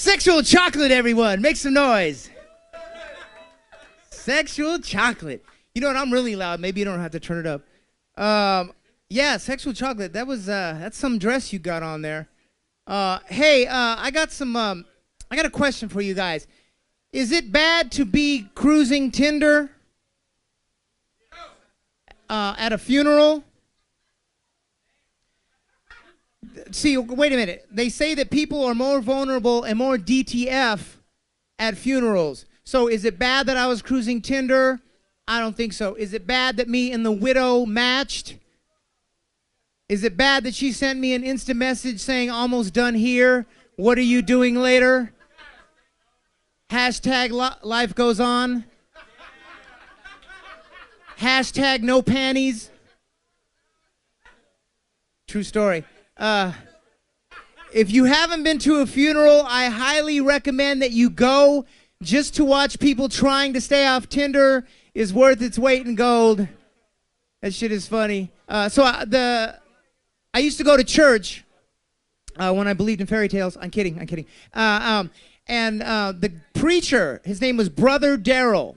Sexual chocolate, everyone. Make some noise. Sexual chocolate. You know what? I'm really loud. Maybe you don't have to turn it up. Yeah, sexual chocolate. That's some dress you got on there. Hey, I got a question for you guys. Is it bad to be cruising Tinder at a funeral? See, wait a minute. They say that people are more vulnerable and more DTF at funerals. So is it bad that I was cruising Tinder? I don't think so. Is it bad that me and the widow matched? Is it bad that she sent me an instant message saying, almost done here? What are you doing later? Hashtag life goes on. Hashtag no panties. True story. If you haven't been to a funeral, I highly recommend that you go. Just to watch people trying to stay off Tinder is worth its weight in gold. That shit is funny. I used to go to church when I believed in fairy tales. I'm kidding. The preacher, his name was Brother Daryl.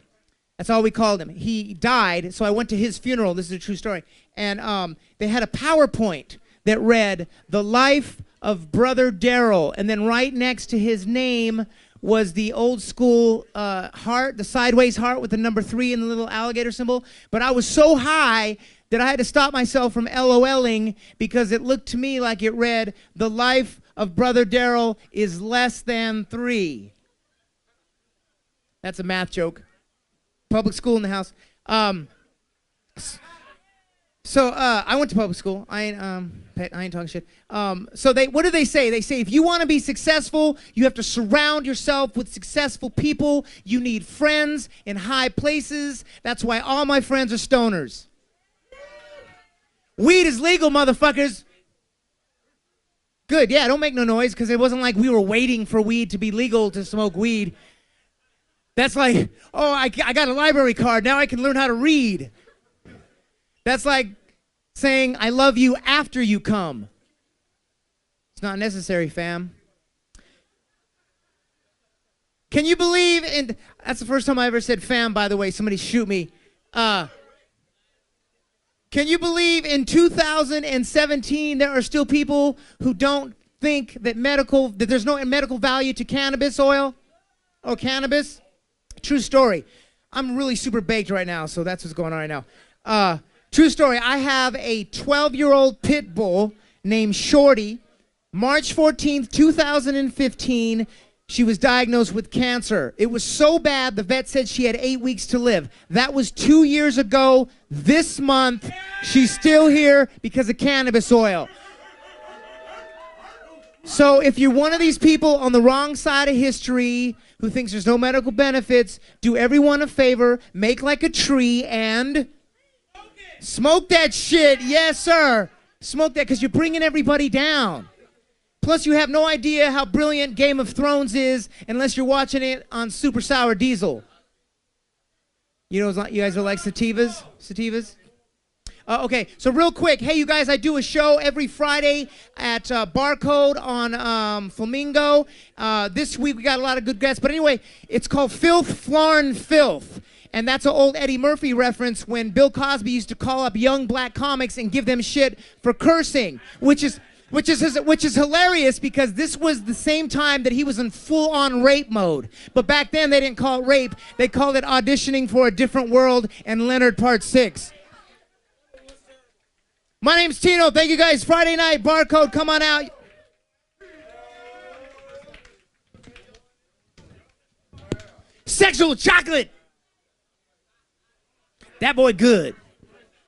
That's all we called him. He died, so I went to his funeral. This is a true story. And they had a PowerPoint that read, "The life of Brother Daryl." And then right next to his name was the old school heart, the sideways heart with the number 3 and the little alligator symbol. But I was so high that I had to stop myself from LOLing because it looked to me like it read, "The life of Brother Daryl is less than 3. That's a math joke. Public school in the house. I went to public school. I ain't talking shit. What do they say? They say if you want to be successful, you have to surround yourself with successful people. You need friends in high places. That's why all my friends are stoners. Weed is legal, motherfuckers. Good, yeah, don't make no noise, because it wasn't like we were waiting for weed to be legal to smoke weed. That's like, oh, I got a library card, now I can learn how to read. That's like saying, I love you after you come. It's not necessary, fam. Can you believe in, that's the first time I ever said fam, by the way, somebody shoot me. Can you believe in 2017 there are still people who don't think that there's no medical value to cannabis oil or cannabis? True story. I'm really super baked right now, so that's what's going on right now. True story. I have a 12-year-old pit bull named Shorty. March 14th, 2015, she was diagnosed with cancer. It was so bad, the vet said she had 8 weeks to live. That was 2 years ago. This month, she's still here because of cannabis oil. So if you're one of these people on the wrong side of history who thinks there's no medical benefits, do everyone a favor, make like a tree and smoke that shit. Yes, sir. Smoke that, because you're bringing everybody down. Plus, you have no idea how brilliant Game of Thrones is unless you're watching it on Super Sour Diesel. You know, you guys are like sativas? Sativas? Okay, so real quick, hey, you guys, I do a show every Friday at Barcode on Flamingo. This week, we got a lot of good guests. But anyway, it's called Filth, Flarn, Filth. And that's an old Eddie Murphy reference when Bill Cosby used to call up young black comics and give them shit for cursing, which is hilarious because this was the same time that he was in full-on rape mode. But back then, they didn't call it rape. They called it auditioning for a different world and Leonard Part 6. My name's Tino. Thank you, guys. Friday night, Barcode. Come on out. Sexual chocolate. That boy good.